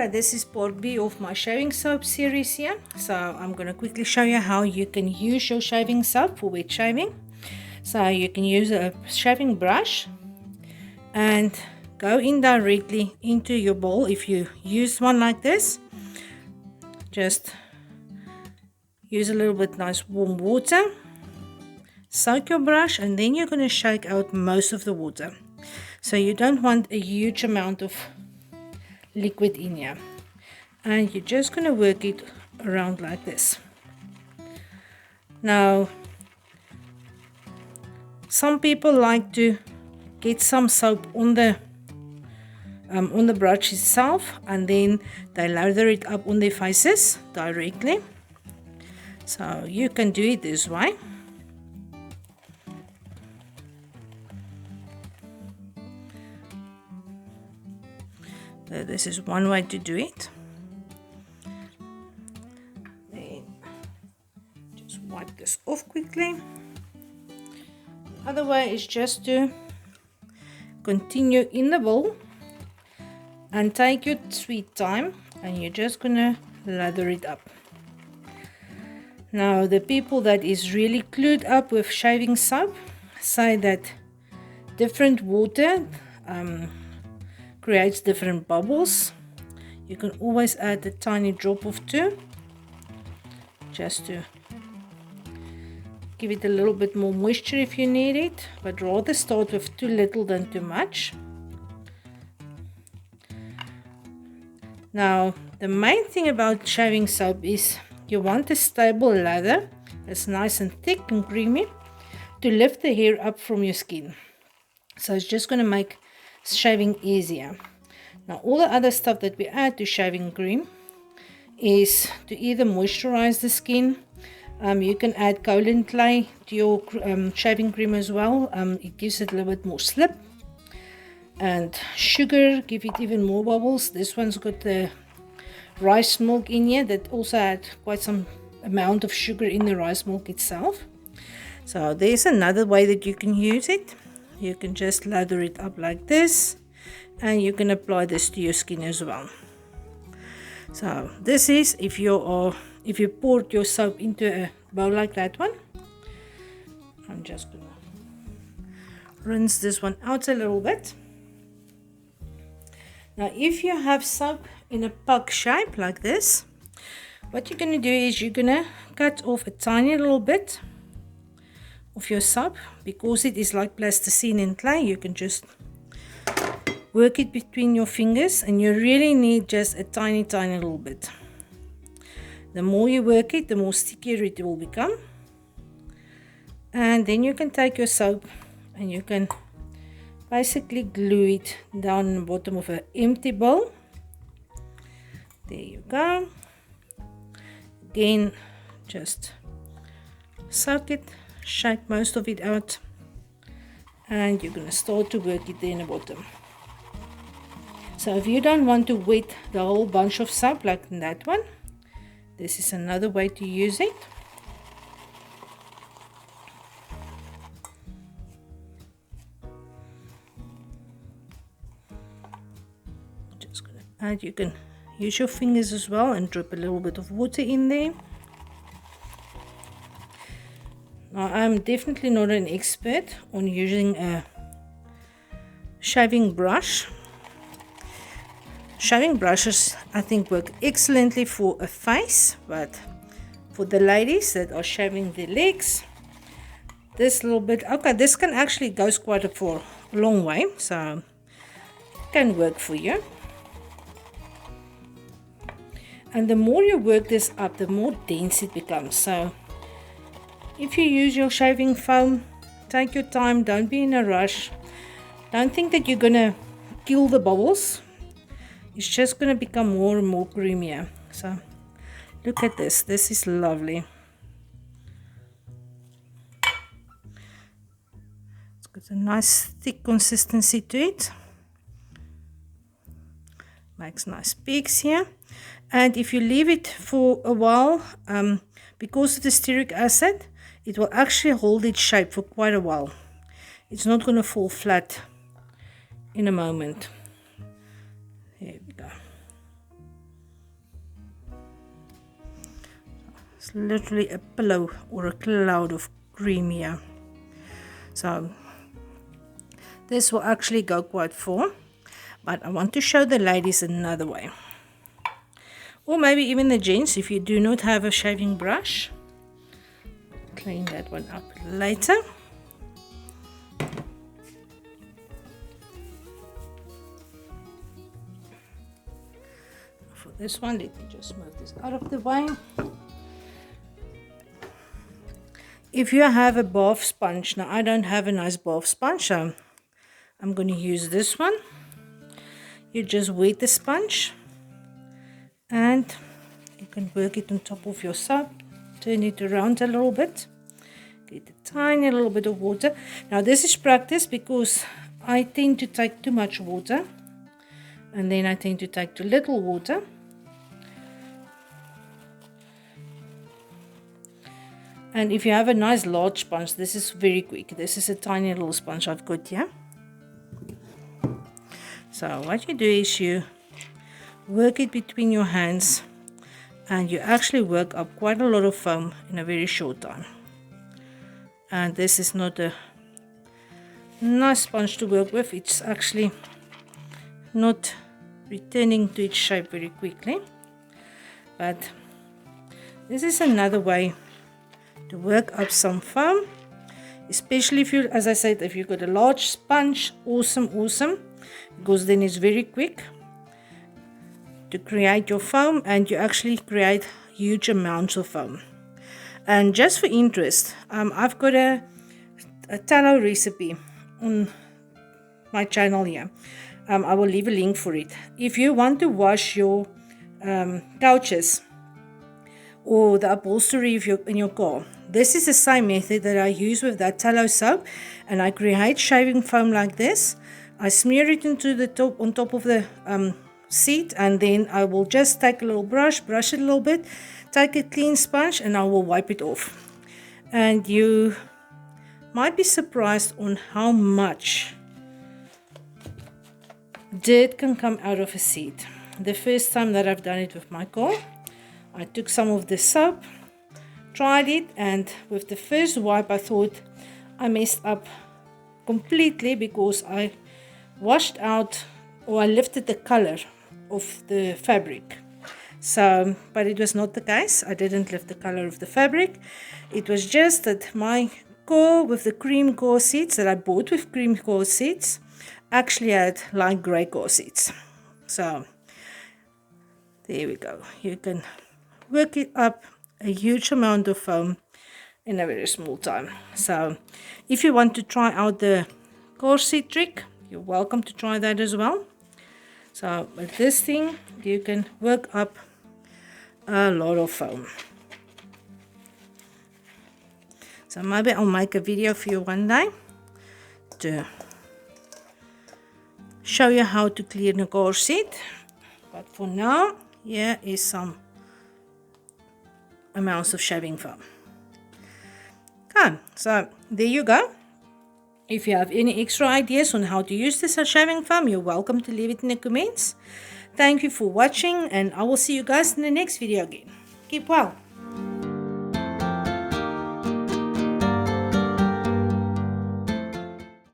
Okay, this is part B of my shaving soap series here. So I'm going to quickly show you how you can use your shaving soap for wet shaving. So you can use a shaving brush and go in directly into your bowl. If you use one like this, just use a little bit nice warm water, soak your brush, and then you're going to shake out most of the water. So you don't want a huge amount of liquid in here, and you're just going to work it around like this. Now some people like to get some soap on the brush itself, and then they lather it up on their faces directly. So you can do it this way. This is one way to do it. Then just wipe this off quickly. The other way is just to continue in the bowl and take your sweet time, and you're just gonna lather it up. Now the people that is really clued up with shaving soap say that different water creates different bubbles. You can always add a tiny drop of 2 just to give it a little bit more moisture if you need it, but rather start with too little than too much. Now the main thing about shaving soap is you want a stable lather that's nice and thick and creamy to lift the hair up from your skin. So it's just going to make shaving easier. Now all the other stuff that we add to shaving cream is to either moisturize the skin. You can add kaolin clay to your shaving cream as well. It gives it a little bit more slip, and sugar give it even more bubbles. This one's got the rice milk in here that also had quite some amount of sugar in the rice milk itself. So there's another way that you can use it. You can just lather it up like this, and you can apply this to your skin as well. So this is if you poured your soap into a bowl like that one. I'm just gonna rinse this one out a little bit. Now if you have soap in a puck shape like this, what you're going to do is you're going to cut off a tiny little bit of your soap. Because it is like plasticine and clay, you can just work it between your fingers, and you really need just a tiny little bit. The more you work it, the more stickier it will become. And then you can take your soap and you can basically glue it down the bottom of an empty bowl. There you go. Again, just soak it, shake most of it out, and you're going to start to work it there in the bottom. So if you don't want to wet the whole bunch of soap like in that one, this is another way to use it. Just going to add, you can use your fingers as well and drip a little bit of water in there. Now I'm definitely not an expert on using a shaving brush. Shaving brushes I think work excellently for a face, but for the ladies that are shaving their legs, this little bit, okay, this can actually goes quite a long way, so it can work for you. And the more you work this up, the more dense it becomes. So if you use your shaving foam, take your time, don't be in a rush. Don't think that you're gonna kill the bubbles. It's just gonna become more and more creamier. So look at this, this is lovely. It's got a nice thick consistency to it. Makes nice peaks here. And if you leave it for a while, because of the stearic acid, it will actually hold its shape for quite a while. It's not going to fall flat in a moment. There we go. It's literally a pillow or a cloud of cream here. So this will actually go quite far, but I want to show the ladies another way, or maybe even the gents if you do not have a shaving brush. Clean that one up later. For this one, let me just move this out of the way. If you have a bath sponge, now I don't have a nice bath sponge, so I'm going to use this one. You just wet the sponge and you can work it on top of your soap. Turn it around a little bit. Get a tiny little bit of water. Now this is practice because I tend to take too much water and then I tend to take too little water. And if you have a nice large sponge, this is very quick. This is a tiny little sponge I've got here. So what you do is you work it between your hands and you actually work up quite a lot of foam in a very short time. And this is not a nice sponge to work with. It's actually not returning to its shape very quickly. But this is another way to work up some foam, especially if you, as I said, if you've got a large sponge, awesome, because then it's very quick to create your foam and you actually create huge amounts of foam. And just for interest, I've got a tallow recipe on my channel here. I will leave a link for it. If you want to wash your couches or the upholstery in your car, this is the same method that I use with that tallow soap, and I create shaving foam like this. I smear it into the top, on top of the seat, and then I will just take a little brush it a little bit, take a clean sponge, and I will wipe it off. And you might be surprised on how much dirt can come out of a seat. The first time that I've done it with my car, I took some of the soap, tried it, and with the first wipe I thought I messed up completely because I washed out, or I lifted the color of the fabric. So, but it was not the case. I didn't lift the color of the fabric. It was just that my core with the cream core seats that I bought with cream core seats actually had light gray core seats. So there we go. You can work it up a huge amount of foam in a very small time. So if you want to try out the core seat trick, you're welcome to try that as well. So with this thing you can work up a lot of foam. So maybe I'll make a video for you one day to show you how to clean a car seat. But for now, here is some amounts of shaving foam. Okay, so there you go. If you have any extra ideas on how to use this shaving foam, you're welcome to leave it in the comments. Thank you for watching, and I will see you guys in the next video again. Keep well.